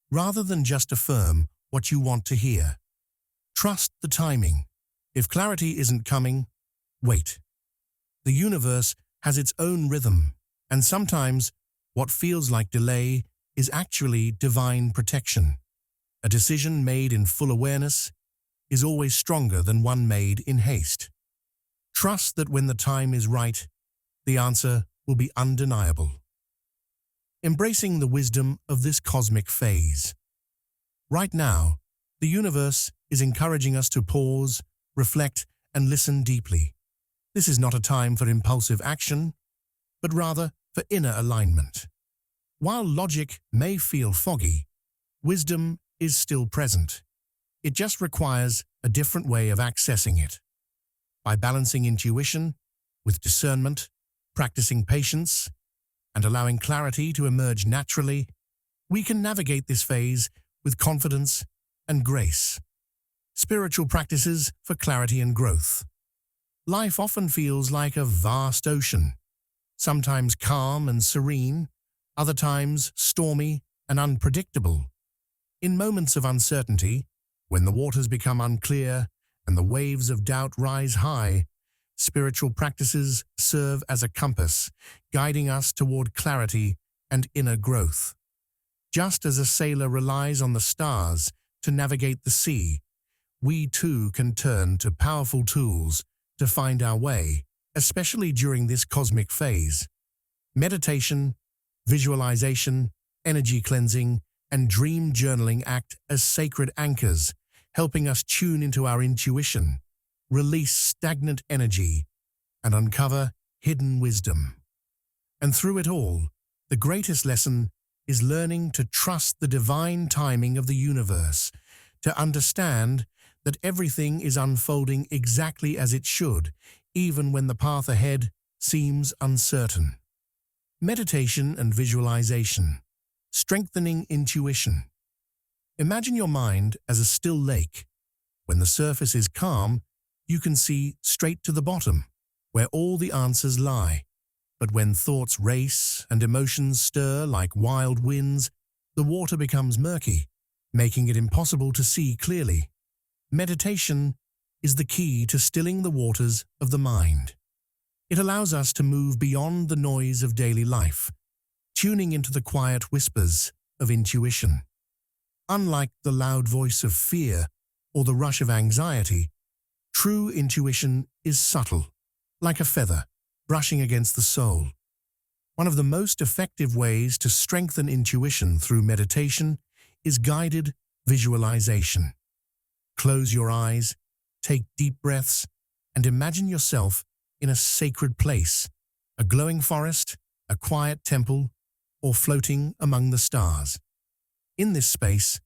rather than just affirm what you want to hear. Trust the timing. If clarity isn't coming, wait. The universe has its own rhythm, and sometimes what feels like delay is actually divine protection. A decision made in full awareness is always stronger than one made in haste. Trust that when the time is right, the answer will be undeniable. Embracing the wisdom of this cosmic phase. Right now, the universe is encouraging us to pause, reflect, and listen deeply. This is not a time for impulsive action, but rather for inner alignment. While logic may feel foggy, wisdom is still present. It just requires a different way of accessing it. By balancing intuition with discernment, practicing patience, and allowing clarity to emerge naturally, we can navigate this phase with confidence and grace. Spiritual practices for clarity and growth. Life often feels like a vast ocean, sometimes calm and serene, other times stormy and unpredictable. In moments of uncertainty, when the waters become unclear and the waves of doubt rise high, spiritual practices serve as a compass, guiding us toward clarity and inner growth. Just as a sailor relies on the stars to navigate the sea, we too can turn to powerful tools to find our way, especially during this cosmic phase. Meditation, visualization, energy cleansing, and dream journaling act as sacred anchors, helping us tune into our intuition, release stagnant energy, and uncover hidden wisdom. And through it all, the greatest lesson is learning to trust the divine timing of the universe, to understand that everything is unfolding exactly as it should, even when the path ahead seems uncertain. Meditation and visualization, strengthening intuition. Imagine your mind as a still lake. When the surface is calm, you can see straight to the bottom, where all the answers lie. But when thoughts race and emotions stir like wild winds, the water becomes murky, making it impossible to see clearly. Meditation is the key to stilling the waters of the mind. It allows us to move beyond the noise of daily life, tuning into the quiet whispers of intuition. Unlike the loud voice of fear or the rush of anxiety, true intuition is subtle, like a feather brushing against the soul. One of the most effective ways to strengthen intuition through meditation is guided visualization. Close your eyes, take deep breaths, and imagine yourself in a sacred place, a glowing forest, a quiet temple, or floating among the stars. In this space,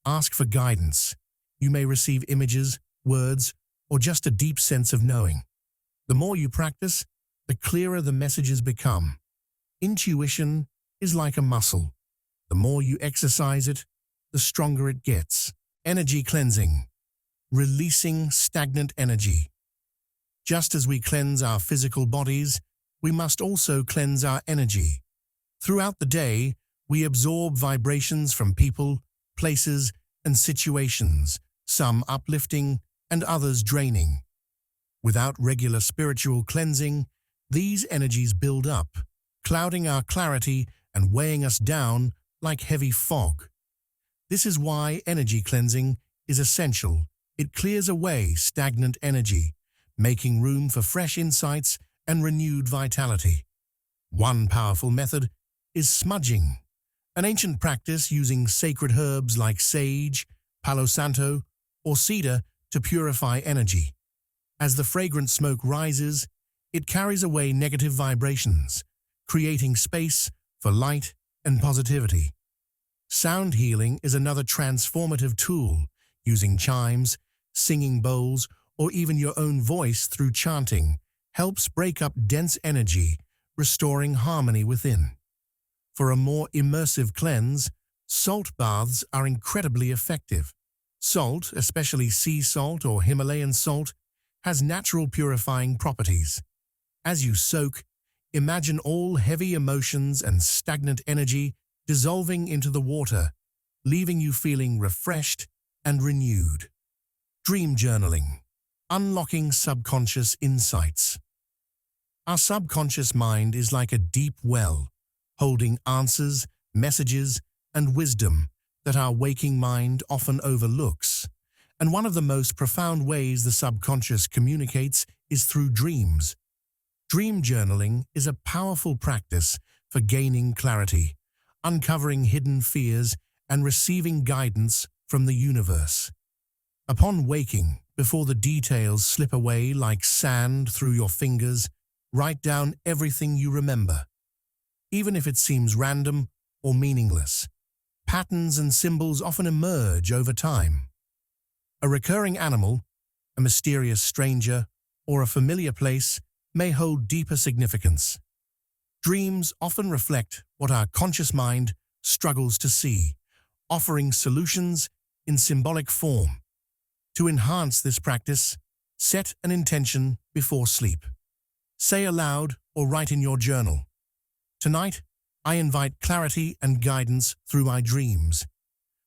ask for guidance. You may receive images, words, or just a deep sense of knowing. The more you practice, the clearer the messages become. Intuition is like a muscle. The more you exercise it, the stronger it gets. Energy cleansing. Releasing stagnant energy. Just as we cleanse our physical bodies, we must also cleanse our energy. Throughout the day, we absorb vibrations from people, places, and situations, some uplifting and others draining. Without regular spiritual cleansing, these energies build up, clouding our clarity and weighing us down like heavy fog. This is why energy cleansing is essential. It clears away stagnant energy, making room for fresh insights and renewed vitality. One powerful method is smudging, an ancient practice using sacred herbs like sage, palo santo, or cedar to purify energy. As the fragrant smoke rises, it carries away negative vibrations, creating space for light and positivity. Sound healing is another transformative tool, using chimes, singing bowls, or even your own voice through chanting helps break up dense energy, restoring harmony within. For a more immersive cleanse, salt baths are incredibly effective. Salt, especially sea salt or Himalayan salt, has natural purifying properties. As you soak, imagine all heavy emotions and stagnant energy dissolving into the water, leaving you feeling refreshed and renewed. Dream journaling, unlocking subconscious insights. Our subconscious mind is like a deep well, holding answers, messages, and wisdom that our waking mind often overlooks. And one of the most profound ways the subconscious communicates is through dreams. Dream journaling is a powerful practice for gaining clarity, uncovering hidden fears, and receiving guidance from the universe. Upon waking, before the details slip away like sand through your fingers, write down everything you remember. Even if it seems random or meaningless, patterns and symbols often emerge over time. A recurring animal, a mysterious stranger, or a familiar place may hold deeper significance. Dreams often reflect what our conscious mind struggles to see, offering solutions in symbolic form. To enhance this practice, set an intention before sleep. Say aloud or write in your journal, "Tonight, I invite clarity and guidance through my dreams."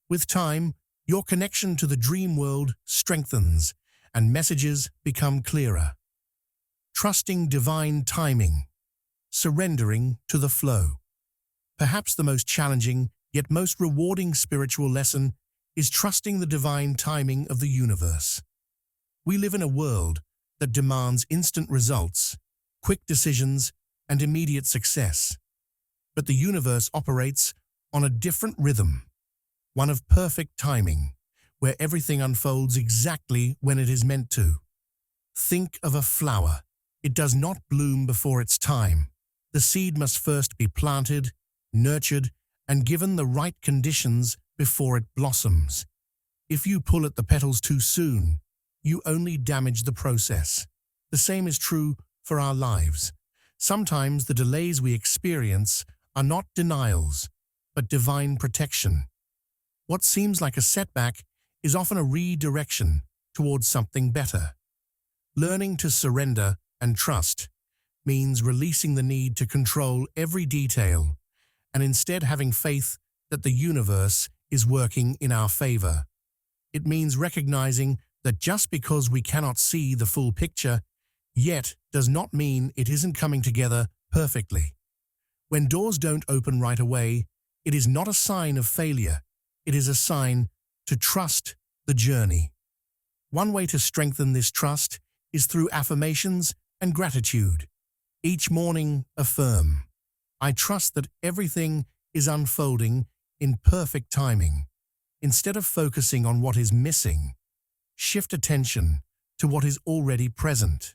With time, your connection to the dream world strengthens and messages become clearer. Trusting divine timing, surrendering to the flow. Perhaps the most challenging yet most rewarding spiritual lesson is trusting the divine timing of the universe. We live in a world that demands instant results, quick decisions, and immediate success. But the universe operates on a different rhythm, one of perfect timing, where everything unfolds exactly when it is meant to. Think of a flower. It does not bloom before its time. The seed must first be planted, nurtured, and given the right conditions before it blossoms. If you pull at the petals too soon, you only damage the process. The same is true for our lives. Sometimes the delays we experience are not denials, but divine protection. What seems like a setback is often a redirection towards something better. Learning to surrender and trust means releasing the need to control every detail and instead having faith that the universe is working in our favor. It means recognizing that just because we cannot see the full picture yet does not mean it isn't coming together perfectly. When doors don't open right away, it is not a sign of failure. It is a sign to trust the journey. One way to strengthen this trust is through affirmations and gratitude. Each morning, affirm, "I trust that everything is unfolding in perfect timing." Instead of focusing on what is missing, shift attention to what is already present.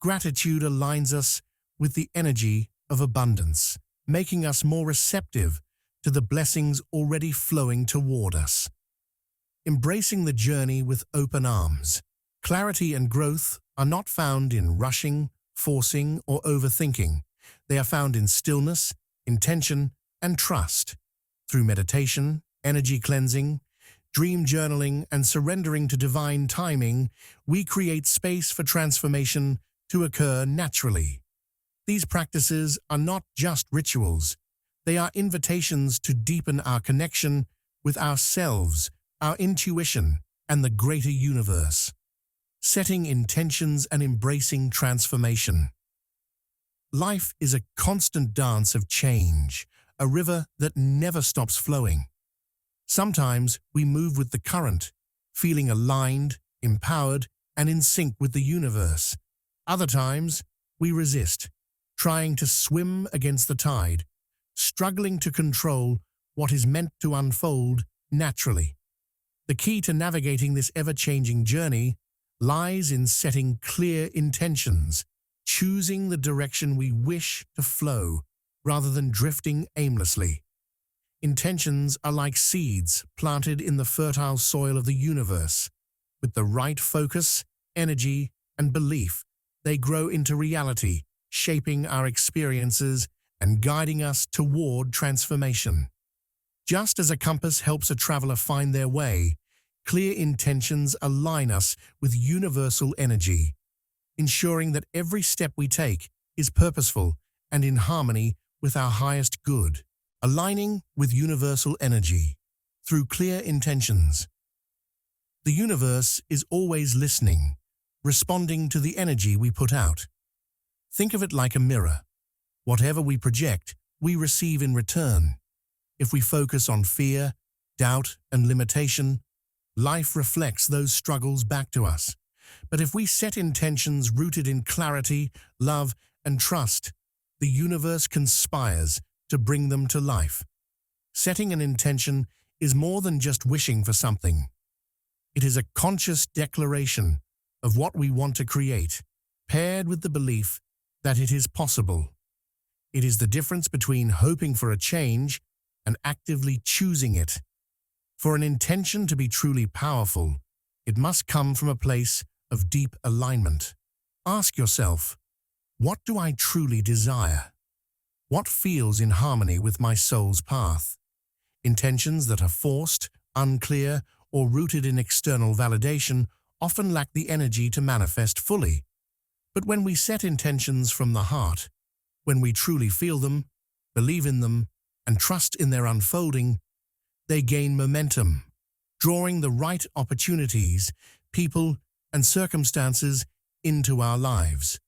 Gratitude aligns us with the energy of abundance, making us more receptive to the blessings already flowing toward us. Embracing the journey with open arms. Clarity and growth are not found in rushing, forcing, or overthinking. They are found in stillness, intention, and trust. Through meditation, energy cleansing, dream journaling, and surrendering to divine timing, we create space for transformation to occur naturally. These practices are not just rituals. They are invitations to deepen our connection with ourselves, our intuition, and the greater universe. Setting intentions and embracing transformation. Life is a constant dance of change, a river that never stops flowing. Sometimes we move with the current, feeling aligned, empowered, and in sync with the universe. Other times, we resist, trying to swim against the tide, struggling to control what is meant to unfold naturally. The key to navigating this ever-changing journey lies in setting clear intentions, choosing the direction we wish to flow rather than drifting aimlessly. Intentions are like seeds planted in the fertile soil of the universe. With the right focus, energy, and belief, They grow into reality, shaping our experiences and guiding us toward transformation. Just as a compass helps a traveler find their way, clear intentions align us with universal energy, ensuring that every step we take is purposeful and in harmony with our highest good. Aligning with universal energy through clear intentions. The universe is always listening, responding to the energy we put out. Think of it like a mirror. Whatever we project, we receive in return. If we focus on fear, doubt, and limitation, life reflects those struggles back to us. But if we set intentions rooted in clarity, love, and trust, the universe conspires to bring them to life. Setting an intention is more than just wishing for something. It is a conscious declaration of what we want to create, paired with the belief that it is possible. It is the difference between hoping for a change and actively choosing it. For an intention to be truly powerful, it must come from a place of deep alignment. Ask yourself, what do I truly desire? What feels in harmony with my soul's path? Intentions that are forced, unclear, or rooted in external validation often lack the energy to manifest fully. But when we set intentions from the heart, when we truly feel them, believe in them, and trust in their unfolding, they gain momentum, drawing the right opportunities, people, and circumstances into our lives.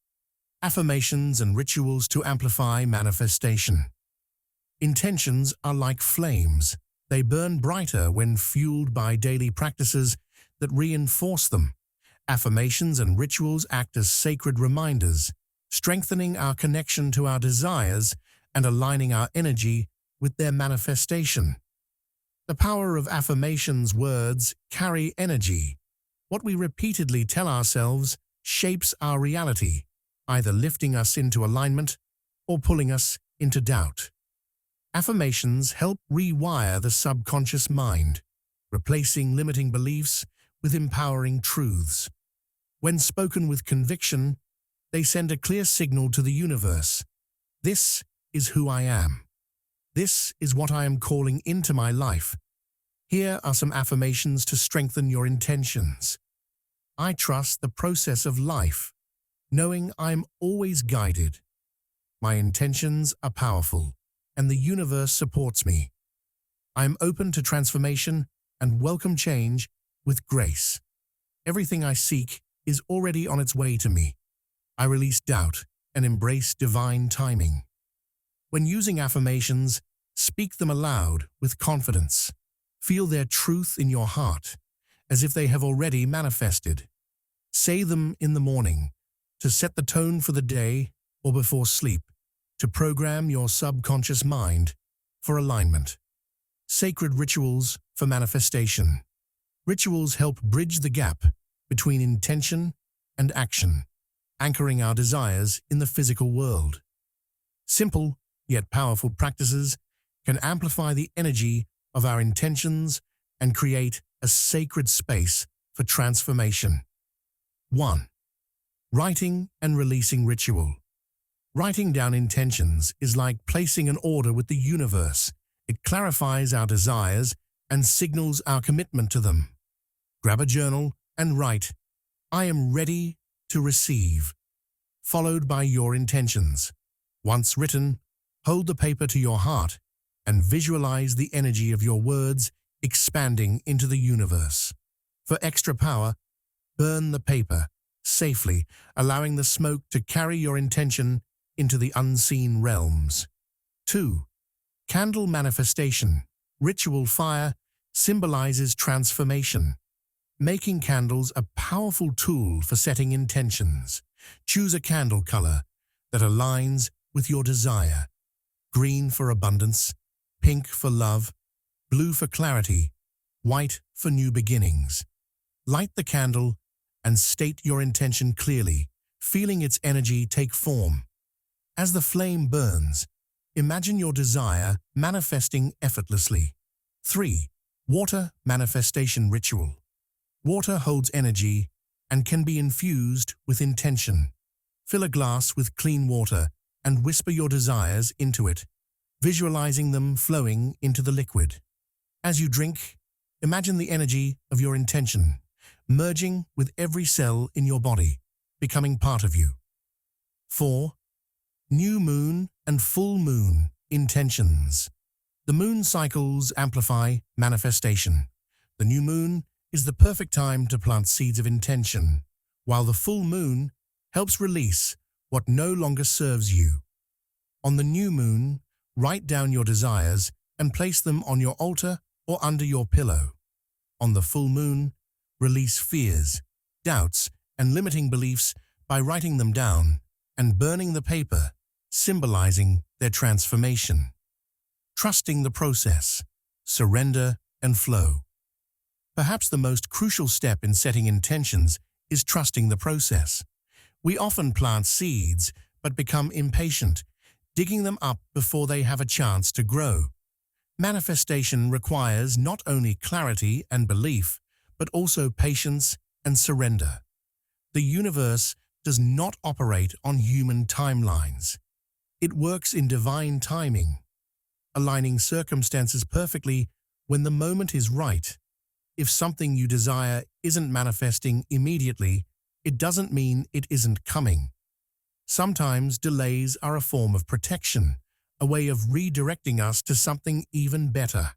Affirmations and rituals to amplify manifestation. Intentions are like flames. They burn brighter when fueled by daily practices that reinforce them. Affirmations and rituals act as sacred reminders, strengthening our connection to our desires and aligning our energy with their manifestation. The power of affirmations words carry energy. What we repeatedly tell ourselves shapes our reality, either lifting us into alignment or pulling us into doubt. Affirmations help rewire the subconscious mind, replacing limiting beliefs with empowering truths. When spoken with conviction, they send a clear signal to the universe. This is who I am. This is what I am calling into my life. Here are some affirmations to strengthen your intentions. I trust the process of life, knowing I'm always guided. My intentions are powerful, and the universe supports me. I am open to transformation and welcome change with grace. Everything I seek is already on its way to me. I release doubt and embrace divine timing. When using affirmations, speak them aloud with confidence. Feel their truth in your heart, as if they have already manifested. Say them in the morning, to set the tone for the day, or before sleep, to program your subconscious mind for alignment. Sacred rituals for manifestation. Rituals help bridge the gap between intention and action, anchoring our desires in the physical world. Simple yet powerful practices can amplify the energy of our intentions and create a sacred space for transformation. 1. Writing and releasing ritual. Writing down intentions is like placing an order with the universe. It clarifies our desires and signals our commitment to them. Grab a journal and write, I am ready to receive, followed by your intentions. Once written, hold the paper to your heart and visualize the energy of your words expanding into the universe. For extra power, burn the paper safely, allowing the smoke to carry your intention into the unseen realms. 2. Candle manifestation. Ritual fire symbolizes transformation, making candles a powerful tool for setting intentions. Choose a candle color that aligns with your desire. Green for abundance, pink for love, blue for clarity, white for new beginnings. Light the candle and state your intention clearly, feeling its energy take form. As the flame burns, imagine your desire manifesting effortlessly. 3. Water manifestation ritual. Water holds energy and can be infused with intention. Fill a glass with clean water and whisper your desires into it, visualizing them flowing into the liquid. As you drink, imagine the energy of your intention, merging with every cell in your body, becoming part of you. 4. New moon and full moon intentions. The moon cycles amplify manifestation. The new moon is the perfect time to plant seeds of intention, while the full moon helps release what no longer serves you. On the new moon, write down your desires and place them on your altar or under your pillow. On the full moon, release fears, doubts, and limiting beliefs by writing them down and burning the paper, symbolizing their transformation. Trusting the process, surrender, and flow. Perhaps the most crucial step in setting intentions is trusting the process. We often plant seeds but become impatient, digging them up before they have a chance to grow. Manifestation requires not only clarity and belief, but also patience and surrender. The universe does not operate on human timelines. It works in divine timing, aligning circumstances perfectly when the moment is right. If something you desire isn't manifesting immediately, it doesn't mean it isn't coming. Sometimes delays are a form of protection, a way of redirecting us to something even better.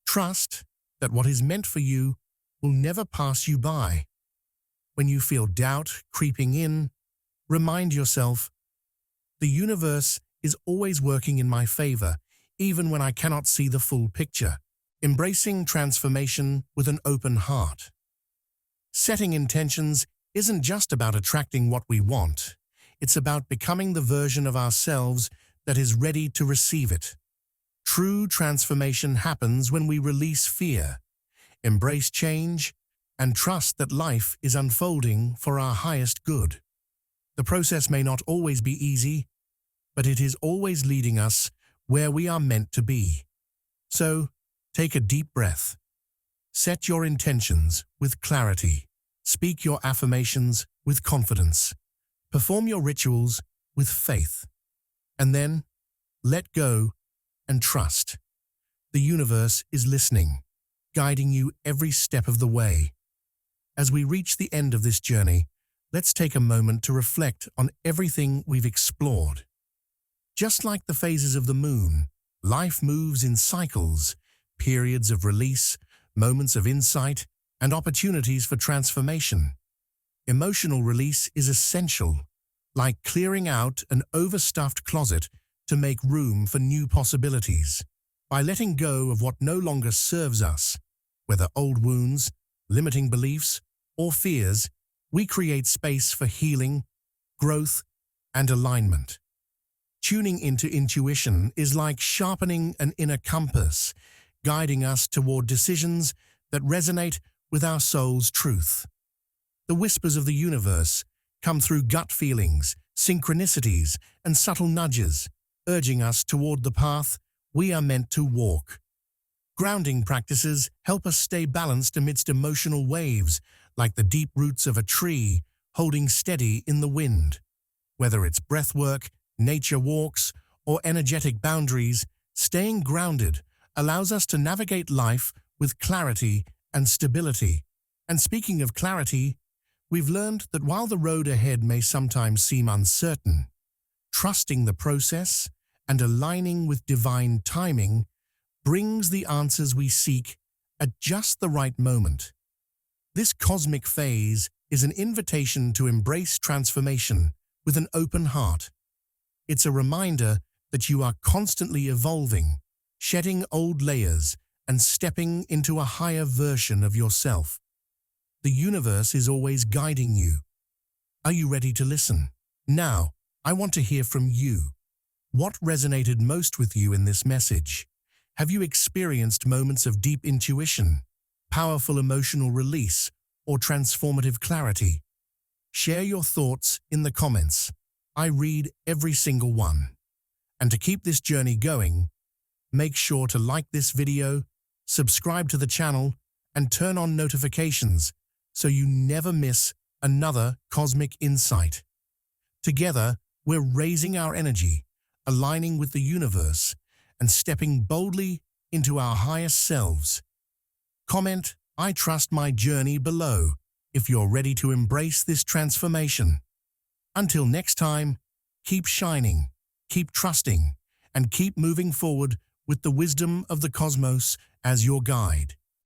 Trust that what is meant for you will never pass you by. When you feel doubt creeping in, remind yourself, the universe is always working in my favor, even when I cannot see the full picture. Embracing transformation with an open heart. Setting intentions isn't just about attracting what we want. It's about becoming the version of ourselves that is ready to receive it. True transformation happens when we release fear, embrace change, and trust that life is unfolding for our highest good. The process may not always be easy, but it is always leading us where we are meant to be. So, take a deep breath. Set your intentions with clarity. Speak your affirmations with confidence. Perform your rituals with faith. And then, let go and trust. The universe is listening, guiding you every step of the way. As we reach the end of this journey, let's take a moment to reflect on everything we've explored. Just like the phases of the moon, life moves in cycles, periods of release, moments of insight, and opportunities for transformation. Emotional release is essential, like clearing out an overstuffed closet to make room for new possibilities. By letting go of what no longer serves us, whether old wounds, limiting beliefs, or fears, we create space for healing, growth, and alignment. Tuning into intuition is like sharpening an inner compass, guiding us toward decisions that resonate with our soul's truth. The whispers of the universe come through gut feelings, synchronicities, and subtle nudges, urging us toward the path we are meant to walk. Grounding practices help us stay balanced amidst emotional waves, like the deep roots of a tree holding steady in the wind. Whether it's breath work, nature walks, or energetic boundaries, staying grounded allows us to navigate life with clarity and stability. And speaking of clarity, we've learned that while the road ahead may sometimes seem uncertain, trusting the process and aligning with divine timing brings the answers we seek at just the right moment. This cosmic phase is an invitation to embrace transformation with an open heart. It's a reminder that you are constantly evolving, shedding old layers, and stepping into a higher version of yourself. The universe is always guiding you. Are you ready to listen? Now, I want to hear from you. What resonated most with you in this message? Have you experienced moments of deep intuition, powerful emotional release, or transformative clarity? Share your thoughts in the comments. I read every single one. And to keep this journey going, make sure to like this video, subscribe to the channel, and turn on notifications so you never miss another cosmic insight. Together, we're raising our energy, aligning with the universe, and stepping boldly into our highest selves. Comment, "I trust my journey" below if you're ready to embrace this transformation. Until next time, keep shining, keep trusting, and keep moving forward with the wisdom of the cosmos as your guide.